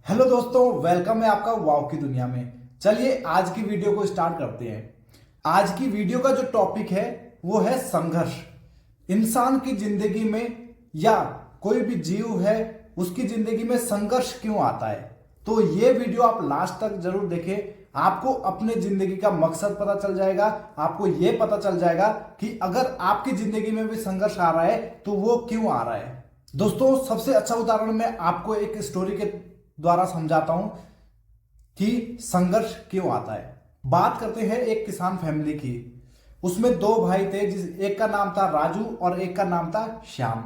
Hello दोस्तों, welcome है आपका वाव की दुनिया में। चलिए आज की वीडियो को स्टार्ट करते हैं। आज की वीडियो का जो टॉपिक है वो है संघर्ष। इंसान की जिंदगी में या कोई भी जीव है उसकी जिंदगी में संघर्ष क्यों आता है। तो ये वीडियो आप लास्ट तक जरूर देखें। आपको अपने जिंदगी का मकसद पता चल जाएगा। आपको ये पता चल जाएगा कि अगर आपकी जिंदगी में भी संघर्ष आ रहा है तो वो क्यों आ रहा है। दोस्तों, सबसे अच्छा उदाहरण मैं आपको एक स्टोरी के द्वारा समझाता हूं कि संघर्ष क्यों आता है। बात करते हैं एक किसान फैमिली की। उसमें दो भाई थे, एक का नाम था राजू और एक का नाम था श्याम।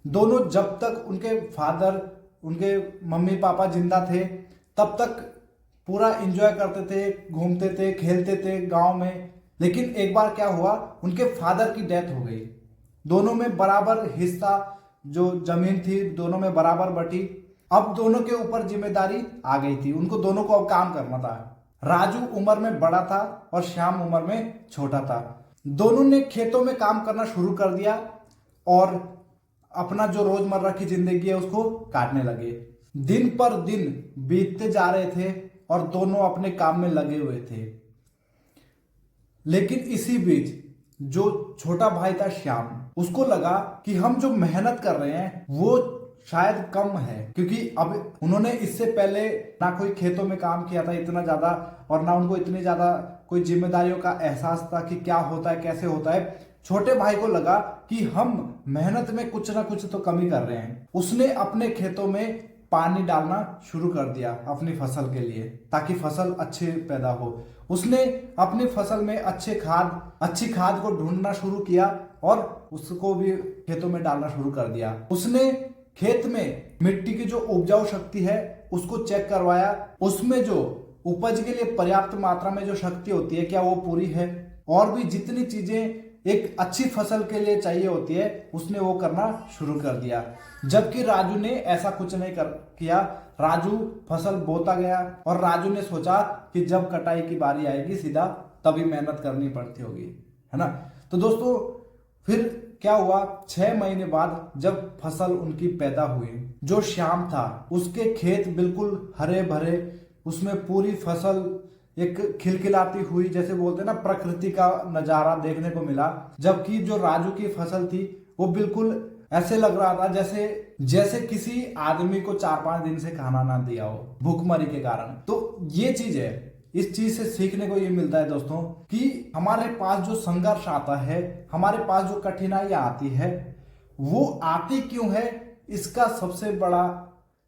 दोनों जब तक उनके मम्मी पापा जिंदा थे तब तक पूरा एंजॉय करते थे, घूमते थे, खेलते थे गांव में। लेकिन एक बार क्या हुआ, उनके फादर की डेथ हो गई। दोनों में बराबर हिस्सा जो जमीन थी दोनों में बराबर बटी। अब दोनों के ऊपर जिम्मेदारी आ गई थी, उनको दोनों को अब काम करना था। राजू उम्र में बड़ा था और श्याम उम्र में छोटा था। दोनों ने खेतों में काम करना शुरू कर दिया और अपना जो रोजमर्रा की जिंदगी है उसको काटने लगे। दिन पर दिन बीतते जा रहे थे और दोनों अपने काम में लगे हुए थे। लेकिन इसी बीच जो छोटा भाई था श्याम, उसको लगा कि हम जो मेहनत कर रहे हैं वो शायद कम है, क्योंकि अब उन्होंने इससे पहले ना कोई खेतों में काम किया था इतना ज्यादा, और ना उनको इतनी ज्यादा कोई जिम्मेदारियों का एहसास था कि क्या होता है कैसे होता है। छोटे भाई को लगा कि हम मेहनत में कुछ ना कुछ तो कमी कर रहे हैं। उसने अपने खेतों में पानी डालना शुरू कर दिया अपनी फसल के लिए, ताकि फसल अच्छे पैदा हो। उसने अपनी फसल में अच्छी खाद को ढूंढना शुरू किया और उसको भी खेतों में डालना शुरू कर दिया। उसने खेत में मिट्टी की जो उपजाऊ शक्ति है उसको चेक करवाया। उसमें जो उपज के लिए पर्याप्त मात्रा में जो शक्ति होती है क्या वो पूरी है, और भी जितनी चीजें एक अच्छी फसल के लिए चाहिए होती है उसने वो करना शुरू कर दिया। जबकि राजू ने ऐसा कुछ नहीं किया। राजू फसल बोता गया और राजू ने सोचा कि जब कटाई की बारी आएगी सीधा तभी मेहनत करनी पड़ती होगी, है ना। तो दोस्तों फिर क्या हुआ, 6 महीने बाद जब फसल उनकी पैदा हुई, जो श्याम था उसके खेत बिल्कुल हरे भरे, उसमें पूरी फसल एक खिलखिलाती हुई, जैसे बोलते हैं ना, प्रकृति का नजारा देखने को मिला। जबकि जो राजू की फसल थी वो बिल्कुल ऐसे लग रहा था जैसे किसी आदमी को 4-5 दिन से खाना ना दिया हो भूखमरी के कारण। तो ये चीज है, इस चीज से सीखने को ये मिलता है दोस्तों कि हमारे पास जो संघर्ष आता है, हमारे पास जो कठिनाइयां आती है, वो आती क्यों है, इसका सबसे बड़ा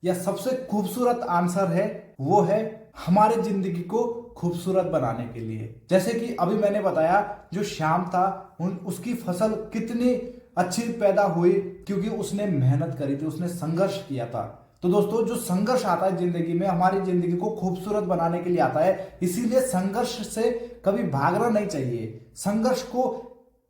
या सबसे खूबसूरत आंसर है वो है हमारे जिंदगी को खूबसूरत बनाने के लिए। जैसे कि अभी मैंने बताया, जो श्याम था उसकी फसल कितनी अच्छी पैदा हुई क्योंकि उसने मेहनत करी थी, उसने संघर्ष किया था। तो दोस्तों जो संघर्ष आता है जिंदगी में, हमारी जिंदगी को खूबसूरत बनाने के लिए आता है। इसीलिए संघर्ष से कभी भागना नहीं चाहिए, संघर्ष को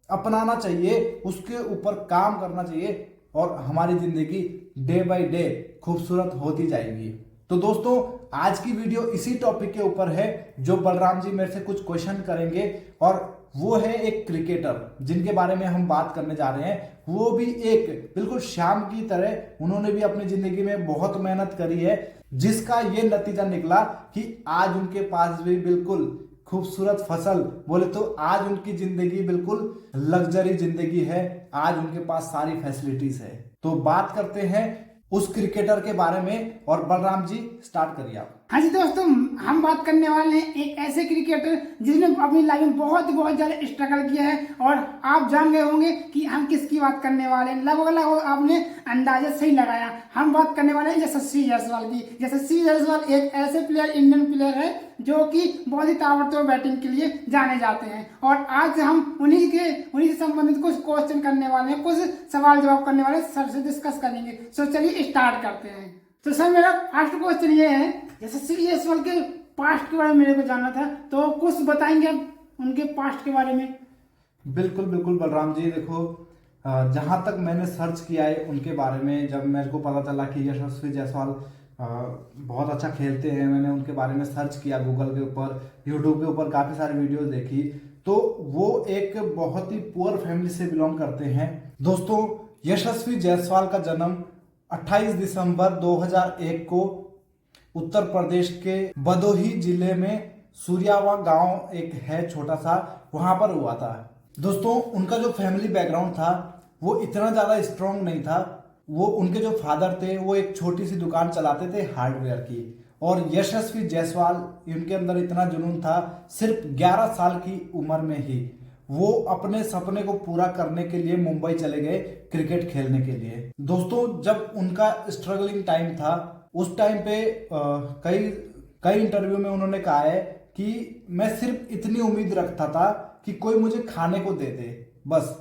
अपनाना चाहिए, उसके ऊपर काम करना चाहिए और हमारी जिंदगी डे बाय डे खूबसूरत होती जाएगी। तो दोस्तों आज की वीडियो इसी टॉपिक के ऊपर है, जो बलराम जी मेरे से कुछ क्वेश्चन करेंगे, और वो है एक क्रिकेटर जिनके बारे में हम बात करने जा रहे हैं। वो भी एक बिल्कुल श्याम की तरह उन्होंने भी अपनी जिंदगी में बहुत मेहनत करी है, जिसका ये नतीजा निकला कि आज उनके पास भी बिल्कुल खूबसूरत फसल, बोले तो आज उनकी जिंदगी बिल्कुल लग्जरी जिंदगी है, आज उनके पास सारी फैसिलिटीज है। तो बात करते हैं उस क्रिकेटर के बारे में, और बलराम जी स्टार्ट करिए आप। हाँ जी दोस्तों, हम बात करने वाले हैं एक ऐसे क्रिकेटर जिसने अपनी लाइफ में बहुत ज्यादा स्ट्रगल किया है, और आप जान गए होंगे कि हम किसकी बात करने वाले हैं। लगभग आपने अंदाजा सही लगाया। हम बात करने वाले हैं यशस्वी जायसवाल की। यशस्वी जायसवाल एक ऐसे प्लेयर, इंडियन प्लेयर है जो कि बहुत ही ताबड़तोड़ बैटिंग के लिए जाने जाते हैं, और आज हम उन्हीं से संबंधित कुछ क्वेश्चन करने वाले हैं, कुछ सवाल जवाब करने वाले सर से डिस्कस करेंगे। सो चलिए स्टार्ट करते हैं। तो सर मेरा फर्स्ट क्वेश्चन ये है, यशस्वी जायसवाल के पास्ट के बारे में मेरे को जानना था, तो कुछ बताएंगे आप उनके पास्ट के बारे में। बिल्कुल बिल्कुल बलराम जी, देखो जहां तक मैंने सर्च किया है उनके बारे में, जब मेरे को पता चला कि यशस्वी जायसवाल बहुत अच्छा खेलते हैं, मैंने उनके बारे में सर्च किया गूगल के ऊपर, यूट्यूब के ऊपर काफी सारी वीडियोस देखी, तो वो एक बहुत ही पुअर फैमिली से बिलोंग करते हैं। दोस्तों यशस्वी जायसवाल का जन्म 28 दिसंबर 2001 को उत्तर प्रदेश के भदोही जिले में सूर्यावा गांव एक है छोटा सा, वहां पर हुआ था। दोस्तों उनका जो फैमिली बैकग्राउंड था वो इतना ज्यादा स्ट्रांग नहीं था। वो उनके जो फादर थे वो एक छोटी सी दुकान चलाते थे हार्डवेयर की, और यशस्वी जायसवाल इनके अंदर इतना जुनून था, सिर्फ 11 साल की उम्र में ही वो अपने सपने को पूरा करने के लिए मुंबई चले गए क्रिकेट खेलने के लिए। दोस्तों जब उनका स्ट्रगलिंग टाइम था उस टाइम पे कई कई इंटरव्यू में उन्होंने कहा है कि मैं सिर्फ इतनी उम्मीद रखता था कि कोई मुझे खाने को दे दे बस।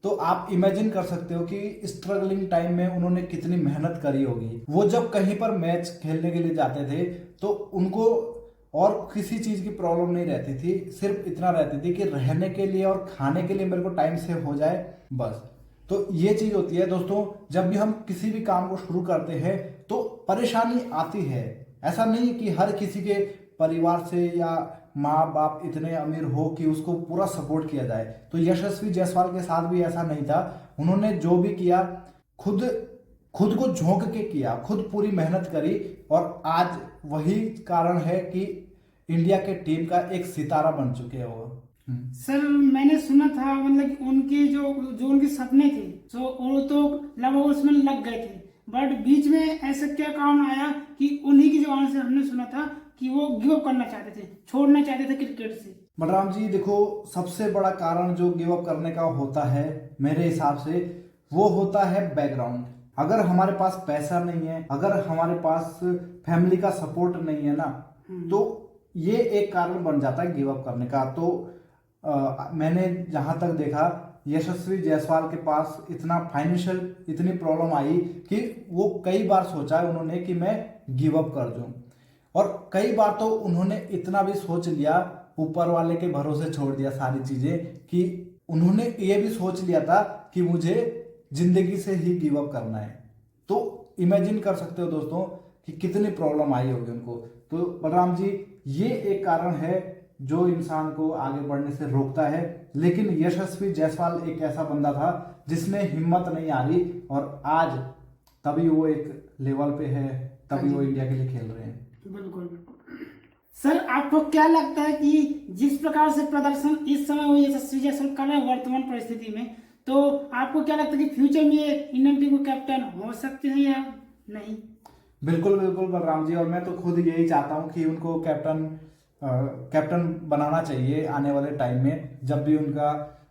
तो आप इमेजिन कर सकते हो कि स्ट्रगलिंग टाइम में उन्होंने कितनी मेहनत करी होगी। वो जब कहीं पर मैच खेलने के लिए जाते थे तो उनको और किसी चीज की प्रॉब्लम नहीं रहती थी, सिर्फ इतना रहती थी कि रहने के लिए और खाने के लिए मेरे को टाइम से हो जाए बस। तो ये चीज होती है दोस्तों, जब भी हम किसी भी काम को शुरू करते हैं तो परेशानी आती है। ऐसा नहीं कि हर किसी के परिवार से या माँ बाप इतने अमीर हो कि उसको पूरा सपोर्ट किया जाए। तो यशस्वी जायसवाल के साथ भी ऐसा नहीं था। उन्होंने जो भी किया खुद को झोंक के किया, खुद पूरी मेहनत करी, और आज वही कारण है कि इंडिया के टीम का एक सितारा बन चुके हैं वो। सर मैंने सुना था मतलब कि उनके जो उनके सपने थे तो वो तो लगभग उसमें लग गए थे, बट बीच में ऐसा क्या कारण आया कि उन्हीं की जबान से हमने सुना था कि वो गिव अप करना चाहते थे, छोड़ना चाहते थे क्रिकेट से। बलराम जी देखो, सबसे बड़ा कारण जो गिव अप करने का होता है मेरे हिसाब से वो होता है बैकग्राउंड। अगर हमारे पास पैसा नहीं है, अगर हमारे पास फैमिली का सपोर्ट नहीं है ना, तो ये एक कारण बन जाता है गिव अप करने का। तो मैंने जहां तक देखा यशस्वी जायसवाल के पास इतना फाइनेंशियल इतनी प्रॉब्लम आई कि वो कई बार सोचा है उन्होंने कि मैं गिव अप कर दूं, और कई बार तो उन्होंने इतना भी सोच लिया, ऊपर वाले के भरोसे छोड़ दिया सारी चीजें, कि उन्होंने ये भी सोच लिया था कि मुझे जिंदगी से ही गिव अप करना है। तो इमेजिन कर सकते हो दोस्तों कि कितनी प्रॉब्लम आई होगी उनको। तो बलराम जी ये एक कारण है जो इंसान को आगे बढ़ने से रोकता है। लेकिन यशस्वी जायसवाल एक ऐसा बंदा था जिसने हिम्मत नहीं हारी, और आज तभी वो एक लेवल पे है, तभी वो इंडिया के लिए खेल रहे हैं। बिल्कुल बिल्कुल। सर आपको क्या लगता है कि जिस प्रकार से प्रदर्शन इस समय वो यशस्वी जायसवाल कर रहे हैं वर्तमान परिस्थिति में, तो आपको क्या लगता है कि फ्यूचर में इंडियन टीम के कैप्टन हो सकते हैं या नहीं? बिल्कुल बिल्कुल बलराम जी, और मैं तो खुद यही चाहता हूँ कि उनको कैप्टन बनाना चाहिए आने वाले टाइम में। जब भी उनका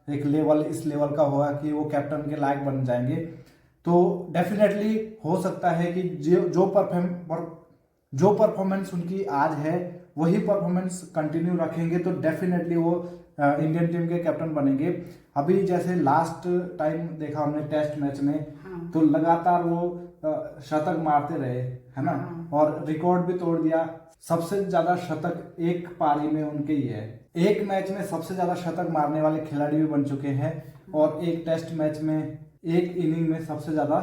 एक लेवल इस लेवल का होगा कि वो कैप्टन के लायक बन जाएंगे, तो डेफिनेटली हो सकता है कि जो परफॉर्मेंस उनकी आज है वही परफॉर्मेंस कंटिन्यू रखेंगे तो डेफिनेटली वो इंडियन टीम के कैप्टन बनेंगे। अभी जैसे लास्ट टाइम देखा हमने टेस्ट मैच में, तो लगातार वो शतक मारते रहे, है ना, और रिकॉर्ड भी तोड़ दिया। सबसे ज्यादा शतक एक पारी में उनके ही है। एक मैच में सबसे ज्यादा शतक मारने वाले खिलाड़ी भी बन चुके हैं, और एक टेस्ट मैच में एक इनिंग में सबसे ज्यादा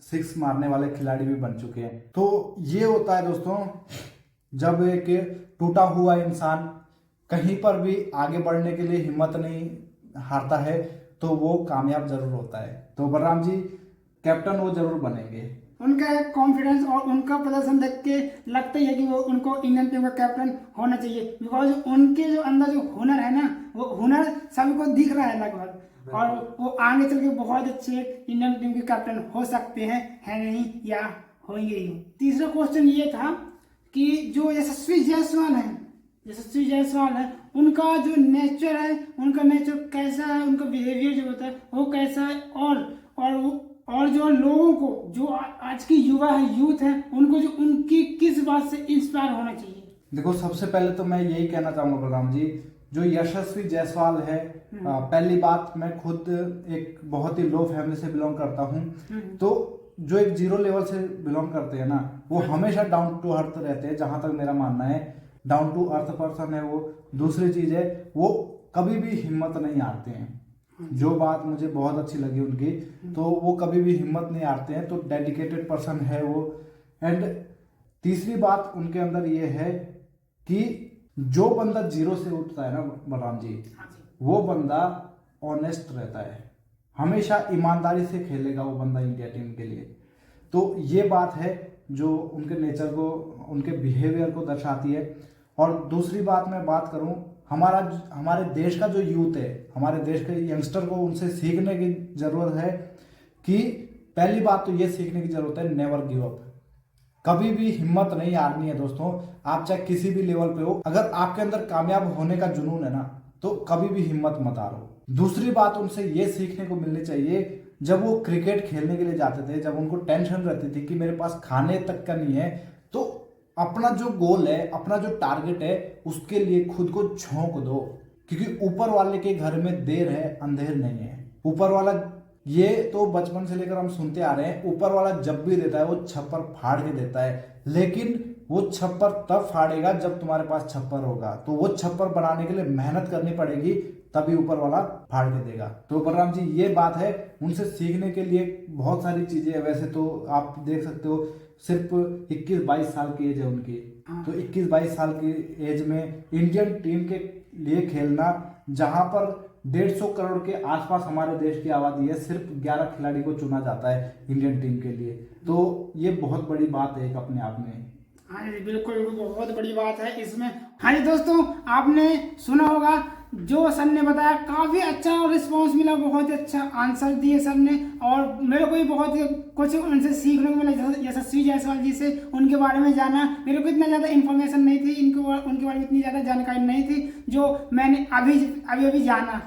6 मारने वाले खिलाड़ी भी बन चुके हैं। तो ये होता है दोस्तों, जब एक टूटा हुआ इंसान कहीं पर भी आगे बढ़ने के लिए हिम्मत नहीं हारता है तो वो कामयाब जरूर होता है। तो बलराम जी कैप्टन वो जरूर बनेंगे। उनका कॉन्फिडेंस और उनका प्रदर्शन देख के लगता ही है कि वो उनको इंडियन टीम का कैप्टन होना चाहिए, बिकॉज उनके जो अंदर जो हुनर है ना, वो हुनर सभी को दिख रहा है लगभग, और वो आगे चल के बहुत अच्छे इंडियन टीम के कैप्टन हो सकते हैं, है नहीं या होंगे ही। तीसरा क्वेश्चन ये था कि जो यशस्वी जायसवाल है उनका जो नेचर है, उनका नेचर कैसा है, उनका बिहेवियर जो होता है वो कैसा है, और जो लोगों को जो आज की युवा है, यूथ है, उनको जो उनकी किस बात से इंस्पायर होना चाहिए? देखो सबसे पहले तो मैं यही कहना चाहूंगा बलराम जी, जो यशस्वी जायसवाल है, पहली बात मैं खुद एक बहुत ही लो फैमिली से बिलोंग करता हूँ, तो जो एक 0 लेवल से बिलोंग करते हैं ना, वो हमेशा डाउन टू अर्थ रहते हैं। जहां तक मेरा मानना है डाउन टू अर्थ पर्सन है वो। दूसरी चीज है वो कभी भी हिम्मत नहीं हारते हैं, जो बात मुझे बहुत अच्छी लगी उनकी, तो वो कभी भी हिम्मत नहीं हारते हैं, तो डेडिकेटेड पर्सन है वो। एंड तीसरी बात उनके अंदर ये है कि जो बंदा 0 से उठता है ना बलराम जी, वो बंदा ऑनेस्ट रहता है, हमेशा ईमानदारी से खेलेगा वो बंदा इंडिया टीम के लिए। तो ये बात है, जो उनके नेचर को, उनके बिहेवियर को दर्शाती है। और दूसरी बात मैं बात करूं, हमारे देश का जो यूथ है, हमारे देश के यंगस्टर को उनसे सीखने की जरूरत है कि पहली बात तो ये सीखने की जरूरत है, नेवर गिव अप। कभी भी हिम्मत नहीं हारनी है दोस्तों। आप चाहे किसी भी लेवल पे हो, अगर आपके अंदर कामयाब होने का जुनून है ना, तो कभी भी हिम्मत मत हारो। दूसरी बात उनसे ये सीखने को मिलनी चाहिए, जब वो क्रिकेट खेलने के लिए जाते थे, जब उनको टेंशन रहती थी कि मेरे पास खाने तक का नहीं है, तो अपना जो गोल है, अपना जो टारगेट है, उसके लिए खुद को झोंक दो। क्योंकि ऊपर वाले के घर में देर है, अंधेर नहीं है। ऊपर वाला, ये तो बचपन से लेकर हम सुनते आ रहे हैं, ऊपर वाला जब भी देता है वो छप्पर फाड़ के देता है, लेकिन वो छप्पर तब फाड़ेगा जब तुम्हारे पास छप्पर होगा। तो वो छप्पर बनाने के लिए मेहनत करनी पड़ेगी, तभी ऊपर वाला फाड़ के देगा। तो बलराम जी ये बात है, उनसे सीखने के लिए बहुत सारी चीजें है। वैसे तो आप देख सकते हो, सिर्फ 21-22 साल की एज है उनकी, तो 21-22 साल की एज में इंडियन टीम के लिए खेलना, जहां पर 150 करोड़ के आसपास हमारे देश की आबादी है, सिर्फ 11 खिलाड़ी को चुना जाता है इंडियन टीम के लिए। तो ये बहुत बड़ी बात है एक अपने आप में। हाँ जी बिल्कुल, बहुत बड़ी बात है इसमें। हाँ जी दोस्तों, आपने सुना होगा जो सर ने बताया, काफी अच्छा रिस्पांस मिला, बहुत अच्छा आंसर दिए सर ने, और मेरे को भी बहुत कुछ उनसे सीखने को मिला। यशस्वी जायसवाल जी से उनके बारे में जाना, मेरे को इतना ज़्यादा इन्फॉर्मेशन नहीं थी, उनके बारे में इतनी ज़्यादा जानकारी नहीं थी जो मैंने अभी जाना।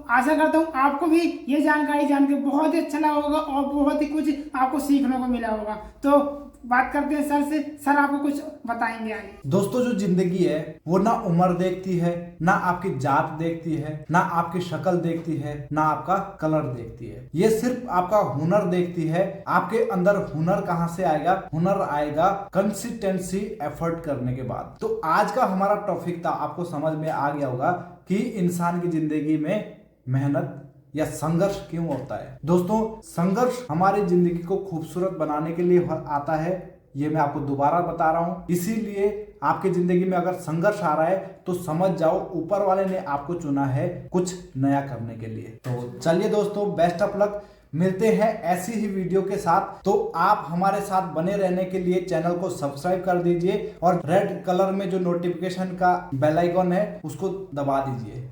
आशा करता हूँ आपको भी ये जानकारी जान के बहुत ही अच्छा लगा होगा और बहुत ही कुछ आपको सीखने को मिला होगा। तो बात करते हैं सर से, सर आपको कुछ बताएंगे आगे। दोस्तों जो जिंदगी है वो ना उम्र देखती है, ना आपकी जात देखती है, ना आपकी शक्ल देखती है, ना आपका कलर देखती है। ये सिर्फ आपका हुनर देखती है। आपके अंदर हुनर कहाँ से आएगा? हुनर आएगा कंसिस्टेंसी, एफर्ट करने के बाद। तो आज का हमारा टॉपिक था, आपको समझ में आ गया होगा कि इंसान की जिंदगी में मेहनत या संघर्ष क्यों होता है। दोस्तों संघर्ष हमारी जिंदगी को खूबसूरत बनाने के लिए आता है, ये मैं आपको दोबारा बता रहा हूं। इसीलिए आपकी जिंदगी में अगर संघर्ष आ रहा है तो समझ जाओ ऊपर वाले ने आपको चुना है कुछ नया करने के लिए। तो चलिए दोस्तों, बेस्ट ऑफ लक। मिलते हैं ऐसी ही वीडियो के साथ। तो आप हमारे साथ बने रहने के लिए चैनल को सब्सक्राइब कर दीजिए और रेड कलर में जो नोटिफिकेशन का बेल आइकॉन है उसको दबा दीजिए।